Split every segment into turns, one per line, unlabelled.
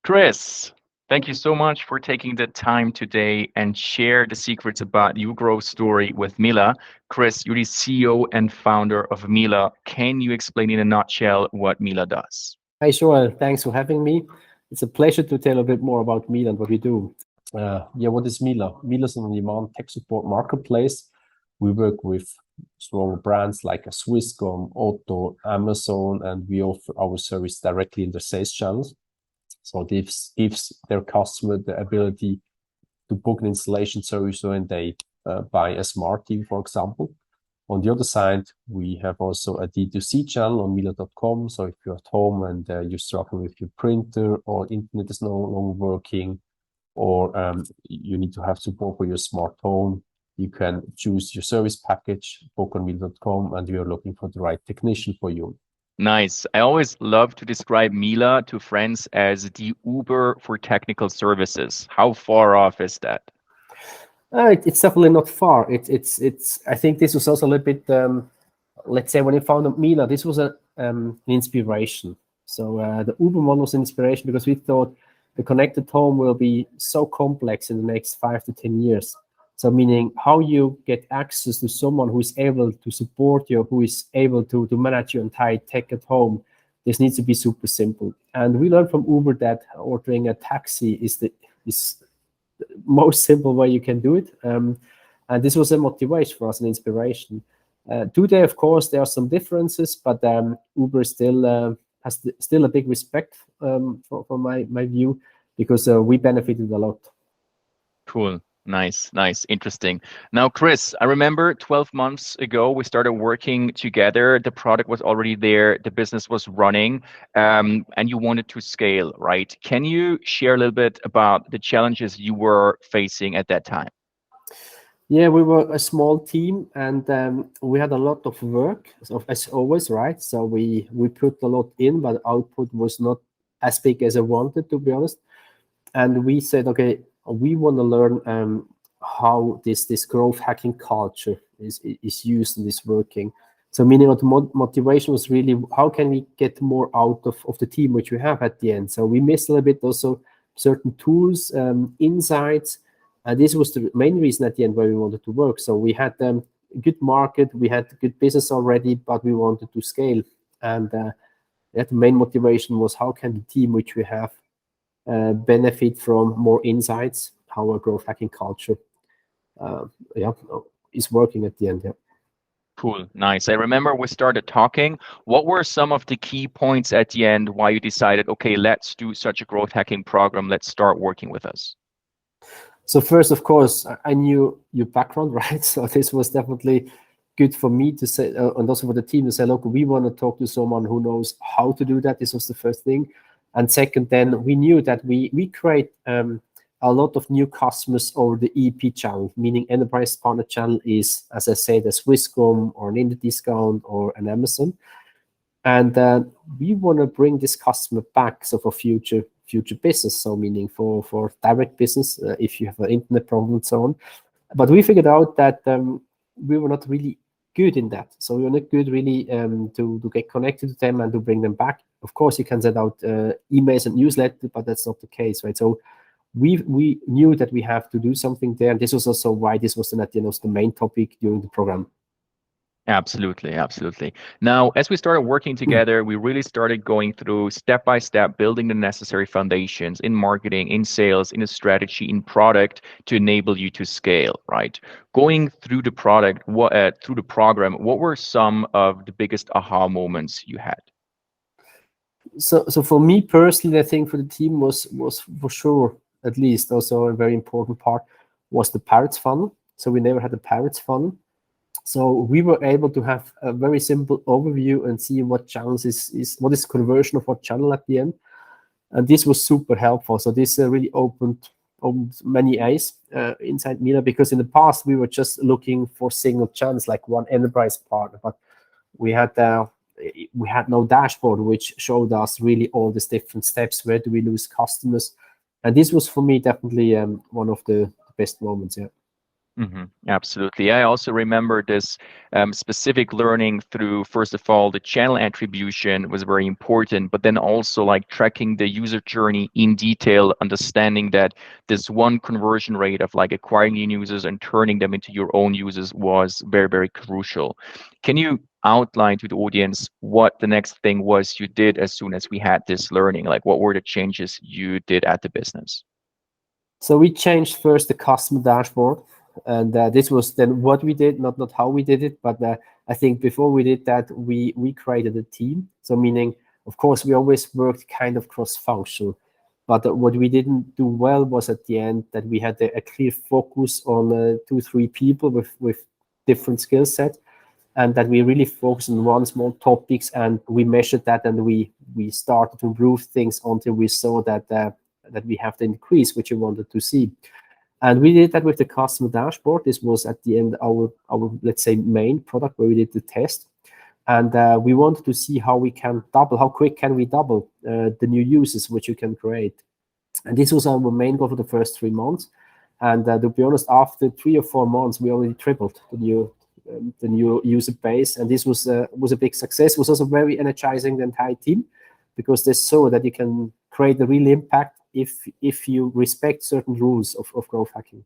Chris, thank you so much for taking the time today and share the secrets about your growth story with Mila. Chris, you're the CEO and founder of Mila. Can you explain in a nutshell what Mila does?
Hi, sure. Thanks for having me. It's a pleasure to tell a bit more about Mila and what we do. What is Mila? Mila is an on-demand tech support marketplace. We work with strong brands like Swisscom, Otto, Amazon, and we offer our service directly in their sales channels. So this gives their customer the ability to book an installation service when they buy a smart TV, for example. On the other side, we have also a D2C channel on Mila.com. So if you're at home and you're struggling with your printer or internet is no longer working, or you need to have support for your smartphone, you can choose your service package, book on Mila.com, and you're looking for the right technician for you.
Nice. I always love to describe Mila to friends as the Uber for technical services. How far off is that?
It's definitely not far. It's. I think this was also a little bit. Let's say when I found Mila, this was an inspiration. So the Uber one was an inspiration because we thought the connected home will be so complex in the next 5 to 10 years. So meaning how you get access to someone who is able to support you, who is able to manage your entire tech at home. This needs to be super simple. And we learned from Uber that ordering a taxi is the most simple way you can do it. And this was a motivation for us, an inspiration. Today, of course, there are some differences, but Uber still has still a big respect for my view, because we benefited a lot.
Cool. Nice, nice, interesting. Now, Chris, I remember 12 months ago, we started working together. The product was already there, the business was running, and you wanted to scale, right? Can you share a little bit about the challenges you were facing at that time?
Yeah, we were a small team, and we had a lot of work, so, as always, right? So we put a lot in, but output was not as big as I wanted, to be honest. And we said, okay, we want to learn how this growth hacking culture is used and is working. So meaning what motivation was really how can we get more out of the team which we have at the end. So we missed a little bit also certain tools, insights, and this was the main reason at the end why we wanted to work. So we had good market, we had good business already, but we wanted to scale. And the main motivation was how can the team which we have benefit from more insights, how our growth hacking culture uh, yeah, is working at the end. Yeah.
Cool, nice. I remember we started talking. What were some of the key points at the end why you decided, okay, let's do such a growth hacking program, let's start working with us?
So first, of course, I knew your background, right? So this was definitely good for me to say, and also for the team to say, look, we want to talk to someone who knows how to do that. This was the first thing. And second, then we knew that we create a lot of new customers over the EP channel, meaning enterprise partner channel is, as I said, a Swisscom or an Indie Discount or an Amazon. And we want to bring this customer back, so for future business, so meaning for direct business, if you have an internet problem and so on. But we figured out that we were not really good in that. So we were not good really to get connected to them and to bring them back. Of course, you can send out emails and newsletters, but that's not the case, right? So we knew that we have to do something there. And this was also why this was at the end the main topic during the program.
Absolutely, absolutely. Now, as we started working together, we really started going through step by step, building the necessary foundations in marketing, in sales, in a strategy, in product to enable you to scale, right? Going through the product, through the program, what were some of the biggest aha moments you had?
So for me personally, I think for the team was for sure, at least also a very important part was the Pirates funnel. So we never had a Pirates funnel. So we were able to have a very simple overview and see what channels is what is conversion of what channel at the end. And this was super helpful. So this really opened many eyes inside Mila, because in the past we were just looking for single channels like one enterprise partner, but we had no dashboard which showed us really all these different steps. Where do we lose customers? And this was for me definitely one of the best moments. Yeah.
Absolutely. I also remember this specific learning through, first of all, the channel attribution was very important, but then also like tracking the user journey in detail, understanding that this one conversion rate of like acquiring new users and turning them into your own users was very, very crucial. Can you outline to the audience what the next thing was you did as soon as we had this learning? Like, what were the changes you did at the business?
So we changed first the customer dashboard, and this was then what we did, not how we did it. But I think before we did that, we created a team. So meaning, of course, we always worked kind of cross-functional. But what we didn't do well was at the end that we had a clear focus on 2, 3 people with different skill sets, and that we really focused on one small topics, and we measured that, and we started to improve things until we saw that that we have the increase which we wanted to see. And we did that with the customer dashboard. This was at the end our let's say main product where we did the test, and we wanted to see how we can double, how quick can we double the new users which you can create. And this was our main goal for the first 3 months. And to be honest, after 3 or 4 months, we already tripled the new user base, and this was a big success. It was also very energizing the entire team, because they saw that you can create a real impact if you respect certain rules of growth hacking.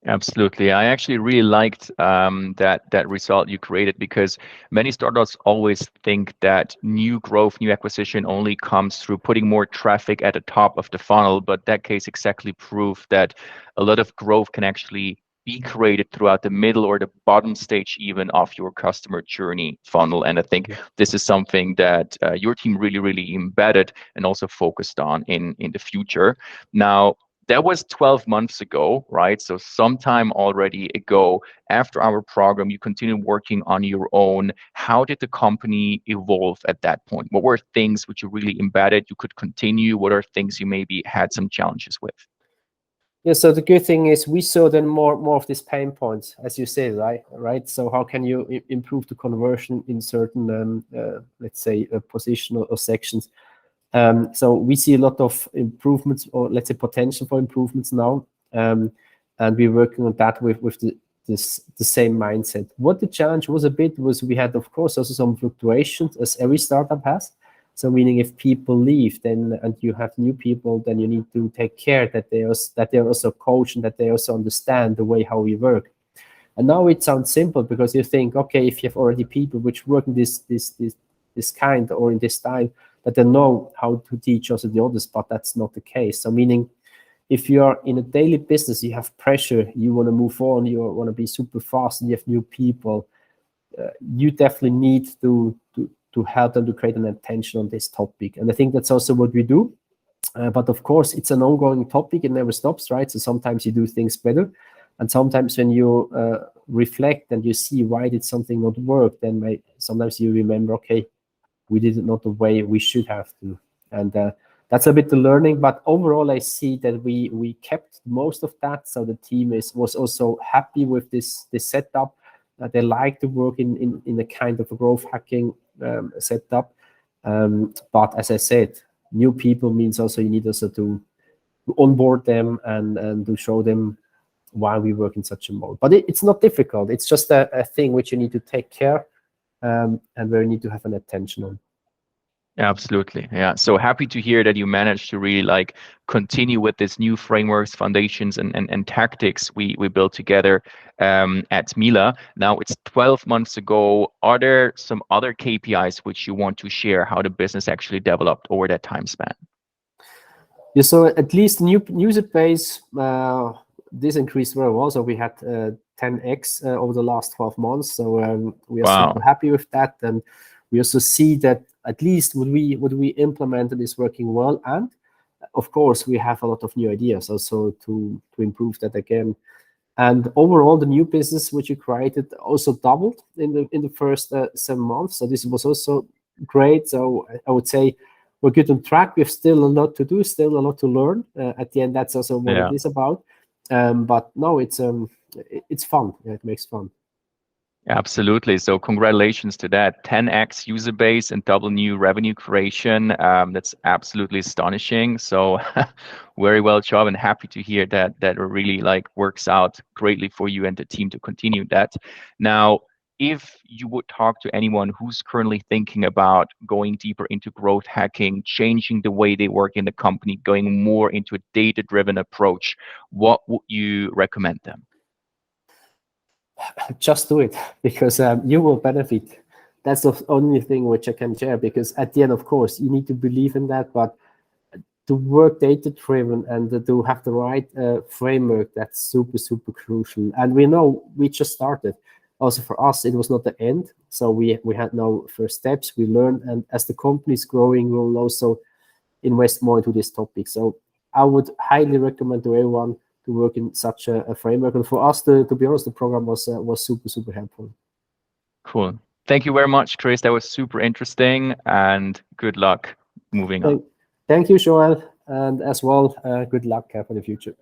Absolutely. I actually really liked that result you created, because many startups always think that new growth, new acquisition only comes through putting more traffic at the top of the funnel. But that case exactly proved that a lot of growth can actually be created throughout the middle or the bottom stage even of your customer journey funnel. And I think this is something that your team really, really embedded and also focused on in the future. Now, that was 12 months ago, right? So sometime already ago, after our program, you continued working on your own. How did the company evolve at that point? What were things which you really embedded you could continue? What are things you maybe had some challenges with?
Yeah, so the good thing is we saw then more of these pain points, as you say, right? So how can you improve the conversion in certain, let's say, position or sections? So we see a lot of improvements, or let's say potential for improvements now, and we're working on that with the same mindset. What the challenge was a bit was we had, of course, also some fluctuations, as every startup has. So meaning if people leave, then and you have new people, then you need to take care that they're also coached and that they also understand the way how we work. And now it sounds simple, because you think, okay, if you have already people which work in this kind or in this style, that they know how to teach also the others, but that's not the case. So meaning if you are in a daily business, you have pressure, you want to move on, you want to be super fast, and you have new people, you definitely need to help them to create an attention on this topic. And I think that's also what we do. But of course, it's an ongoing topic. It never stops, right? So sometimes you do things better. And sometimes when you reflect and you see why did something not work, then sometimes you remember, okay, we did it not the way we should have to. And that's a bit the learning. But overall, I see that we kept most of that. So the team was also happy with this setup. They like to work in a kind of a growth hacking setup. But as I said, new people means also you need also to onboard them and to show them why we work in such a mode. But it's not difficult. It's just a thing which you need to take care and where you need to have an attention on.
Absolutely. Yeah. So happy to hear that you managed to really like continue with this new frameworks, foundations, and tactics we built together at Mila. Now it's 12 months ago. Are there some other KPIs which you want to share how the business actually developed over that time span?
Yeah, so at least new user base, this increased very well. So we had 10x over the last 12 months. So we are super
Wow.
happy with that. And we also see that at least what we implemented is working well. And of course, we have a lot of new ideas also to improve that again. And overall, the new business which you created also doubled in the first 7 months. So this was also great. So I would say we're good on track. We have still a lot to do, still a lot to learn. At the end, that's also what it is about. But no, it's fun. Yeah, it makes fun.
Absolutely. So congratulations to that. 10x user base and double new revenue creation. That's absolutely astonishing. So very well job, and happy to hear that that really like works out greatly for you and the team to continue that. Now, if you would talk to anyone who's currently thinking about going deeper into growth hacking, changing the way they work in the company, going more into a data-driven approach, what would you recommend them?
Just do it because you will benefit. That's the only thing which I can share, because at the end, of course, you need to believe in that, but to work data driven and to have the right framework, that's super, super crucial. And we know we just started. Also for us, it was not the end. So we had no first steps. We learned, and as the company is growing, we'll also invest more into this topic. So I would highly recommend to everyone to work in such a framework. And for us, to be honest, the program was super, super helpful.
Cool. Thank you very much, Chris. That was super interesting, and good luck moving on.
Thank, thank you, Joel, and as well, good luck for the future.